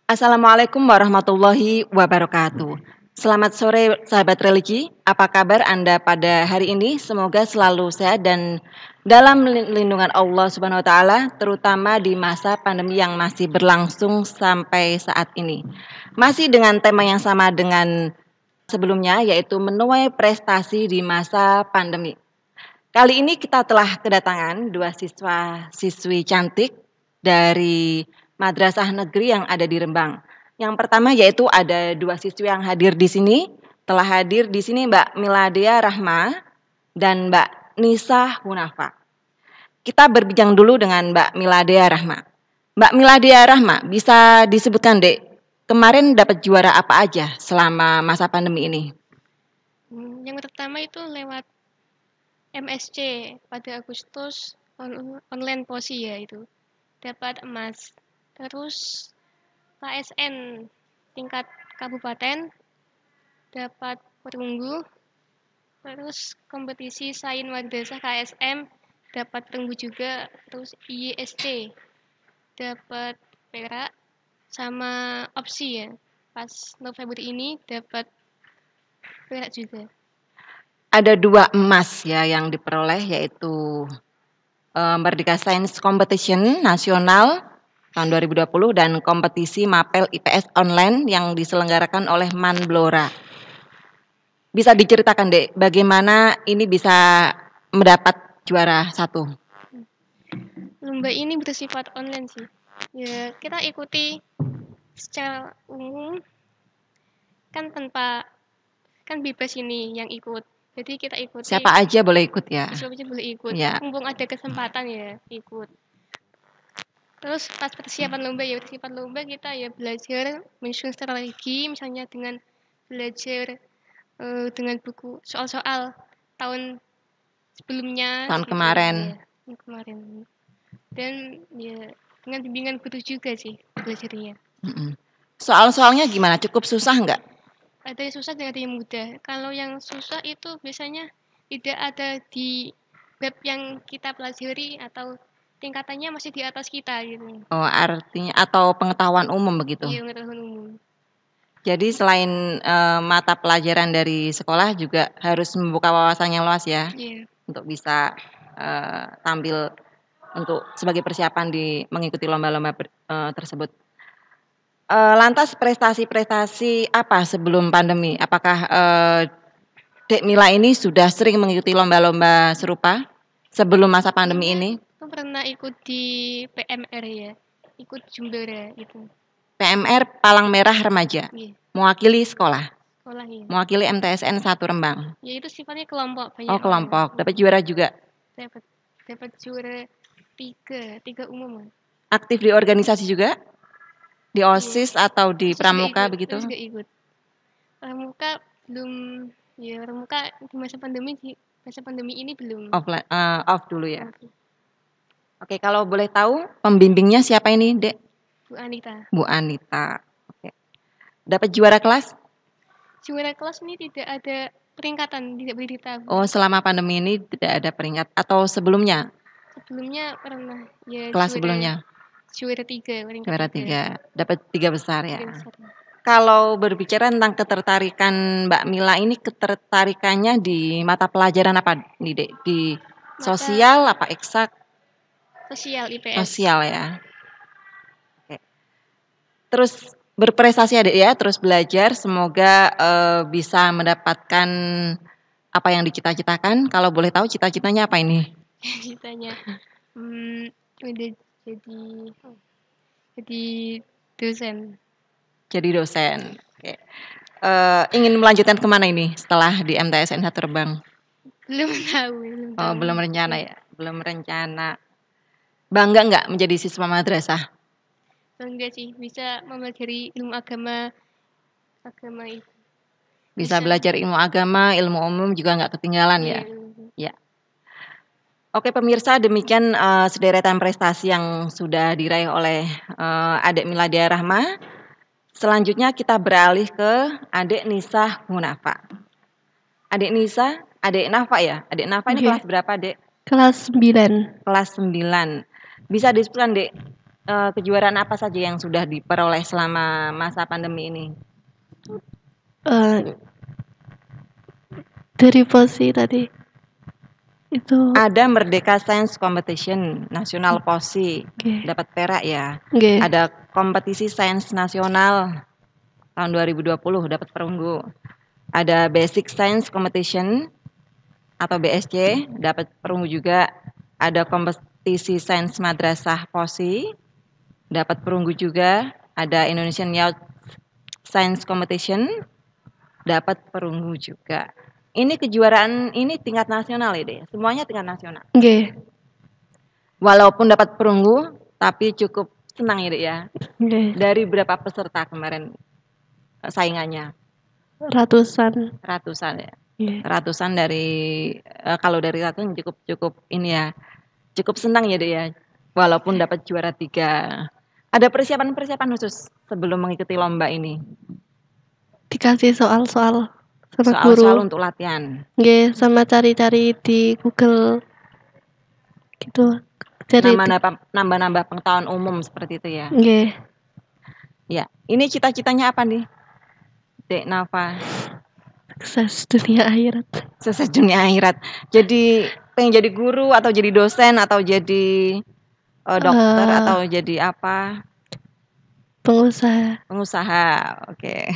Assalamualaikum warahmatullahi wabarakatuh. Selamat sore sahabat religi, apa kabar Anda pada hari ini? Semoga selalu sehat dan dalam lindungan Allah Subhanahu wa taala, terutama di masa pandemi yang masih berlangsung sampai saat ini. Masih dengan tema yang sama dengan sebelumnya, yaitu menuai prestasi di masa pandemi. Kali ini kita telah kedatangan dua siswa-siswi cantik dari madrasah negeri yang ada di Rembang. Yang pertama yaitu ada dua siswi yang hadir di sini. Telah hadir di sini Mbak Miladea Rahma dan Mbak Nisa Hunafa. Kita berbincang dulu dengan Mbak Miladea Rahma. Mbak Miladea Rahma, bisa disebutkan Dek, kemarin dapat juara apa aja selama masa pandemi ini? Yang pertama itu lewat MSC pada Agustus online posi ya itu dapat emas. Terus KSN tingkat kabupaten dapat perunggu. Terus kompetisi sains madrasah KSM dapat perunggu juga. Terus ISC dapat perak sama opsi ya. Pas November ini dapat perak juga. Ada dua emas ya yang diperoleh yaitu Merdeka Science Competition Nasional tahun 2020 dan kompetisi Mapel IPS Online yang diselenggarakan oleh Manblora. Bisa diceritakan Dek, bagaimana ini bisa mendapat juara satu? Lomba ini bersifat online sih. Ya, kita ikuti secara umum kan bebas ini yang ikut. Jadi kita ikuti Siapa aja boleh ikut ya? siswa aja boleh ikut. Ya. Mumpung ada kesempatan ya ikut. Terus pas persiapan lomba kita ya belajar menyusun strategi misalnya dengan belajar dengan buku soal-soal tahun sebelumnya Tahun gitu kemarin. ya, tahun kemarin. Dan ya dengan bimbingan guru juga sih belajarnya. Soal-soalnya gimana? Cukup susah nggak? Ada yang susah dan ada yang mudah. Kalau yang susah itu biasanya tidak ada di web yang kita pelajari atau tingkatannya masih di atas kita gitu. Oh, artinya atau pengetahuan umum begitu? Iya, pengetahuan umum. Jadi selain mata pelajaran dari sekolah juga harus membuka wawasan yang luas ya, Iya. untuk bisa tampil untuk sebagai persiapan di mengikuti lomba-lomba tersebut. Lantas prestasi-prestasi apa sebelum pandemi? Apakah Dek Mila ini sudah sering mengikuti lomba-lomba serupa sebelum masa pandemi ini? Aku pernah ikut di PMR ya, ikut jumbera gitu. PMR Palang Merah Remaja, Iya, mewakili sekolah, sekolah ya. mewakili MTSN 1 Rembang. Ya itu sifatnya kelompok Oh banyak orang. kelompok, dapat juara juga. Dapat dapat juara tiga umum. Aktif di organisasi juga? Di Iya. OSIS atau di OSIS juga Pramuka ikut, begitu? OSIS juga ikut. Pramuka belum, ya pramuka di masa pandemi ini belum. Off dulu ya. Oke, kalau boleh tahu pembimbingnya siapa ini, Dek? Bu Anita. Bu Anita. Oke. Dapat juara kelas? Juara kelas ini tidak ada peringkatan, tidak boleh ditabur. Oh, selama pandemi ini tidak ada peringkat atau sebelumnya? Sebelumnya pernah ya Kelas sebelumnya? juara 3, peringkat Juara 3. Dapat 3 besar ya. 3 besar. Kalau berbicara tentang ketertarikan Mbak Mila ini, ketertarikannya di mata pelajaran apa nih, Dek? Di sosial apa eksak? Sosial IPS. Sosial ya. Oke. Terus berprestasi Adik ya, terus belajar, semoga bisa mendapatkan apa yang dicita-citakan. Kalau boleh tahu cita-citanya apa ini? Citanya udah jadi dosen. Jadi dosen. Oke. Ingin melanjutkan kemana ini setelah di MTSN 1 Rembang? Belum tahu. Oh, belum rencana ya? Belum rencana. Bangga nggak menjadi siswa madrasah? Bangga sih bisa mempelajari ilmu agama itu. Bisa belajar ilmu agama, ilmu umum juga nggak ketinggalan ya? Ya. Oke pemirsa, demikian sederetan prestasi yang sudah diraih oleh Adik Miladea Rahma. Selanjutnya kita beralih ke Adik Nisa Hunafa. Adik Nisa, Adik Nafa ya? Adik Nafa ini kelas berapa, Dek? Kelas 9. Kelas 9. Bisa disebutkan, Dek, kejuaraan apa saja yang sudah diperoleh selama masa pandemi ini? Eh, dari POSI tadi itu. Ada Merdeka Science Competition Nasional POSI, Oke. dapat perak ya. Oke. Ada kompetisi sains nasional tahun 2020 dapat perunggu. Ada Basic Science Competition atau BSC dapat perunggu juga. Ada kompetisi sains madrasah POSI dapat perunggu juga. Ada Indonesian Youth Science Competition dapat perunggu juga. Ini kejuaraan ini tingkat nasional ya, deh. Semuanya tingkat nasional. Oke. Walaupun dapat perunggu, tapi cukup senang ya, deh ya. Oke. Dari berapa peserta kemarin saingannya? Ratusan. Ratusan ya. Oke. Ratusan dari kalau dari ratusan cukup ini ya. Cukup senang ya, deh ya. Walaupun dapat juara 3. Ada persiapan-persiapan khusus sebelum mengikuti lomba ini? Dikasih soal-soal sama Soal-soal guru. untuk latihan. Oke, sama cari-cari di Google gitu. Cari Nambah-nambah pengetahuan umum seperti itu ya. Oke. Ya, ini cita-citanya apa nih, Dek Nafa? Sukses dunia akhirat. Sukses dunia akhirat. Jadi pengen jadi guru atau jadi dosen atau jadi dokter atau jadi apa? Pengusaha. Pengusaha. Oke.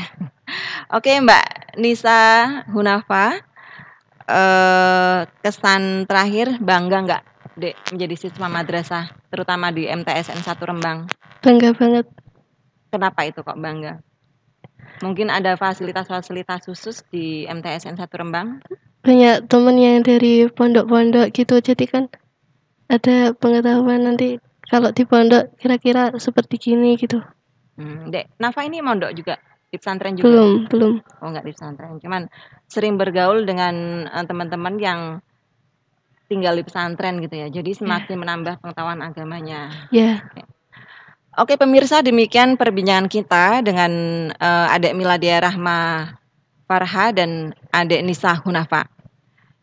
Oke, Mbak Nisa Hunafa. Kesan terakhir, bangga nggak, Dek, menjadi siswa madrasah, terutama di MTSN 1 Rembang? Bangga banget. Kenapa itu kok bangga? Mungkin ada fasilitas-fasilitas khusus di MTSN 1 Rembang? Banyak temen yang dari pondok-pondok gitu, jadi kan ada pengetahuan nanti kalau di pondok kira-kira seperti gini gitu. Dek Nafa ini mondok juga? Di pesantren juga? Belum. Oh, nggak di pesantren, cuman sering bergaul dengan teman-teman yang tinggal di pesantren gitu ya, jadi semakin menambah pengetahuan agamanya. Ya. Oke pemirsa, demikian perbincangan kita dengan Adek Miladia Rahma Farha dan Adek Nisa Hunafa.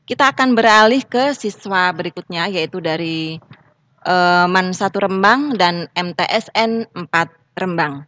Kita akan beralih ke siswa berikutnya, yaitu dari MAN 1 Rembang dan MTSN 4 Rembang.